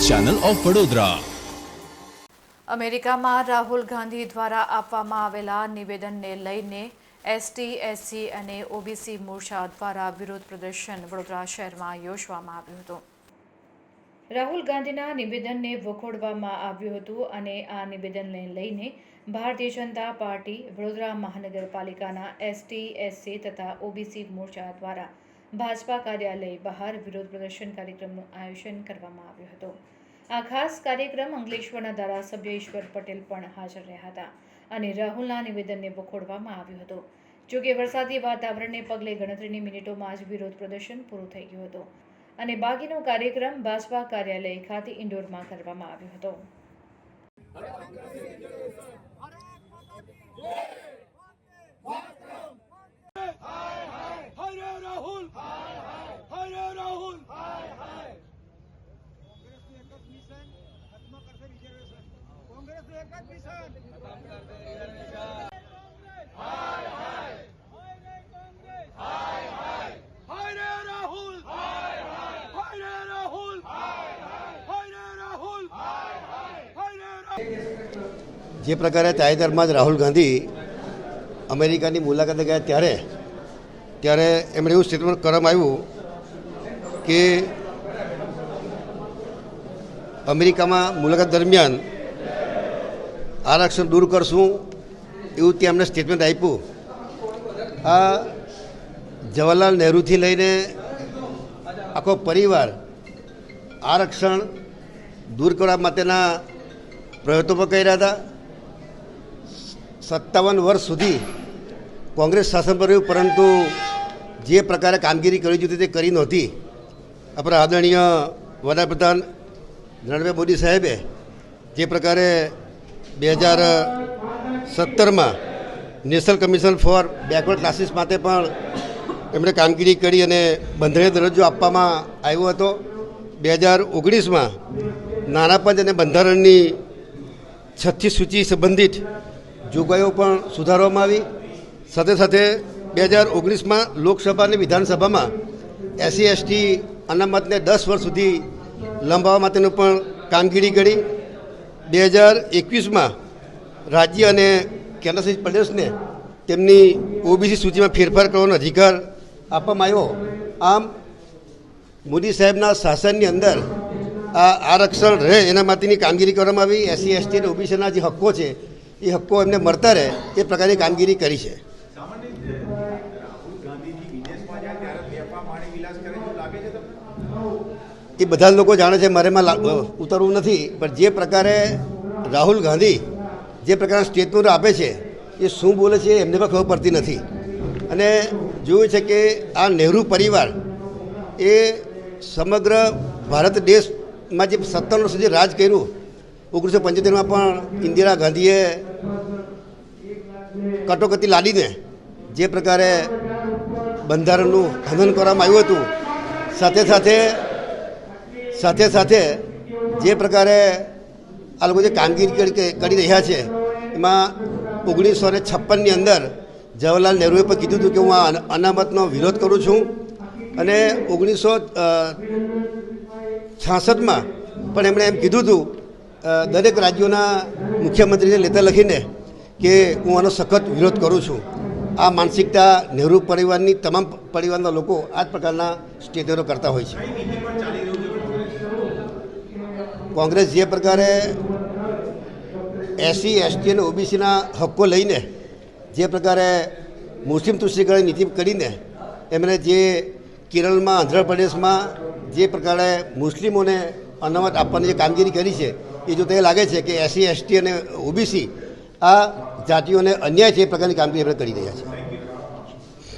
Channel of Vadodara. અમેરિકામાં રાહુલ ગાંધી દ્વારા આપવામાં આવેલા નિવેદનને લઈને એસટી, એસસી અને ઓબીસી મોરચા દ્વારા વિરોધ પ્રદર્શન વડોદરા શહેરમાં યોજવામાં આવ્યું હતું। રાહુલ ગાંધીના નિવેદનને વખોડવામાં આવ્યું હતું અને આ નિવેદનને લઈને ભારતીય જનતા પાર્ટી વડોદરા મહાનગરપાલિકાના એસટી, એસસી તથા ઓબીસી મોરચા દ્વારા ભાજપા કાર્યાલય બહાર વિરોધ પ્રદર્શન કાર્યક્રમનું આયોજન કરવામાં આવ્યું હતું। આ ખાસ કાર્યક્રમ અંકલેશ્વરના ધારાસભ્ય ઈશ્વર પટેલ પણ હાજર રહ્યા હતા અને રાહુલના નિવેદનને વખોડવામાં આવ્યું હતું। જોકે વરસાદી વાતાવરણને પગલે ગણતરીની મિનિટોમાં જ વિરોધ પ્રદર્શન પૂરું થઈ ગયું હતું અને બાકીનો કાર્યક્રમ ભાજપા કાર્યાલય ખાતે ઇન્ડોરમાં કરવામાં આવ્યો હતો। જે પ્રકારે તાજેતરમાં જ રાહુલ ગાંધી અમેરિકાની મુલાકાતે ગયા ત્યારે એમણે એવું સ્ટેટમેન્ટ કરવામાં આવ્યું કે અમેરિકામાં મુલાકાત દરમિયાન આરક્ષણ દૂર કરશું એવું ત્યાં એમણે સ્ટેટમેન્ટ આપ્યું। આ જવાહરલાલ નહેરુથી લઈને આખો પરિવાર આરક્ષણ દૂર કરવા માટેના પ્રયત્નો પણ કર્યા હતા। 57 વર્ષ સુધી કોંગ્રેસ શાસન પર રહ્યું, પરંતુ જે પ્રકારે કામગીરી કરવી જોઈતી તે કરી નહોતી। આપણા આદરણીય વડાપ્રધાન નરેન્દ્ર મોદી સાહેબે જે પ્રકારે 2017માં national commission for backward classes માટે પણ એમણે કામગીરી કરી અને બંધારણીય દરજ્જો આપવામાં આવ્યો હતો। 2019માં નાણાં પંચ અને બંધારણની 6ઠ્ઠી સૂચિ સંબંધિત જોગવાઈઓ પણ સુધારવામાં આવી। સાથે સાથે 2019માં લોકસભા અને વિધાનસભામાં એસસી એસટી અનામતને 10 વર્ષ સુધી લંબાવવા માટેનું પણ કામગીરી કરી। 2021માં રાજ્ય અને કેન્દ્રશાસિત પ્રદેશને તેમની ઓબીસી સૂચિમાં ફેરફાર કરવાનો અધિકાર આપવામાં આવ્યો। આમ મોદી સાહેબના શાસનની અંદર આ આરક્ષણ રહે એના માટેની કામગીરી કરવામાં આવી। એસસી એસટી અને ઓબીસીના જે હક્કો છે એ હક્કો એમને મળતા રહે એ પ્રકારની કામગીરી કરી છે। એ બધા લોકો જાણે છે, મારે એમાં ઉતરવું નથી, પણ જે પ્રકારે રાહુલ ગાંધી જે પ્રકારના સ્ટેટમેન્ટ આપે છે એ શું બોલે છે એમને પણ ખબર પડતી નથી। અને જોયું છે કે આ નહેરુ પરિવાર એ સમગ્ર ભારત દેશમાં જે 57 વર્ષ સુધી રાજ કર્યું, 1975માં પણ ઇન્દિરા ગાંધીએ કટોકટી લાદીને જે પ્રકારે બંધારણનું હનન કરવામાં આવ્યું હતું, સાથે સાથે જે પ્રકારે આ લોકો જે કામગીરી કરી રહ્યા છે એમાં 1956ની અંદર જવાહરલાલ નહેરુએ પણ કીધું હતું કે હું આ અનામતનો વિરોધ કરું છું અને 1966માં પણ એમણે એમ કીધું હતું દરેક રાજ્યોના મુખ્યમંત્રીને લેટર લખીને કે હું આનો સખત વિરોધ કરું છું। આ માનસિકતા નહેરુ પરિવારની તમામ પરિવારના લોકો આ જ પ્રકારના સ્ટેટમેન્ટો કરતા હોય છે। કોંગ્રેસ જે પ્રકારે એસસી એસટી અને ઓબીસીના હક્કો લઈને જે પ્રકારે મુસ્લિમ તુષ્ટિકરણ નીતિ કરીને એમણે જે કેરળમાં, આંધ્રપ્રદેશમાં જે પ્રકારે મુસ્લિમોને અનામત આપવાની જે કામગીરી કરી છે એ જોતા એ લાગે છે કે એસસી એસટી અને ઓબીસી આ જાતિઓને અન્યાય છે એ પ્રકારની કામગીરી એમણે કરી રહ્યા છે।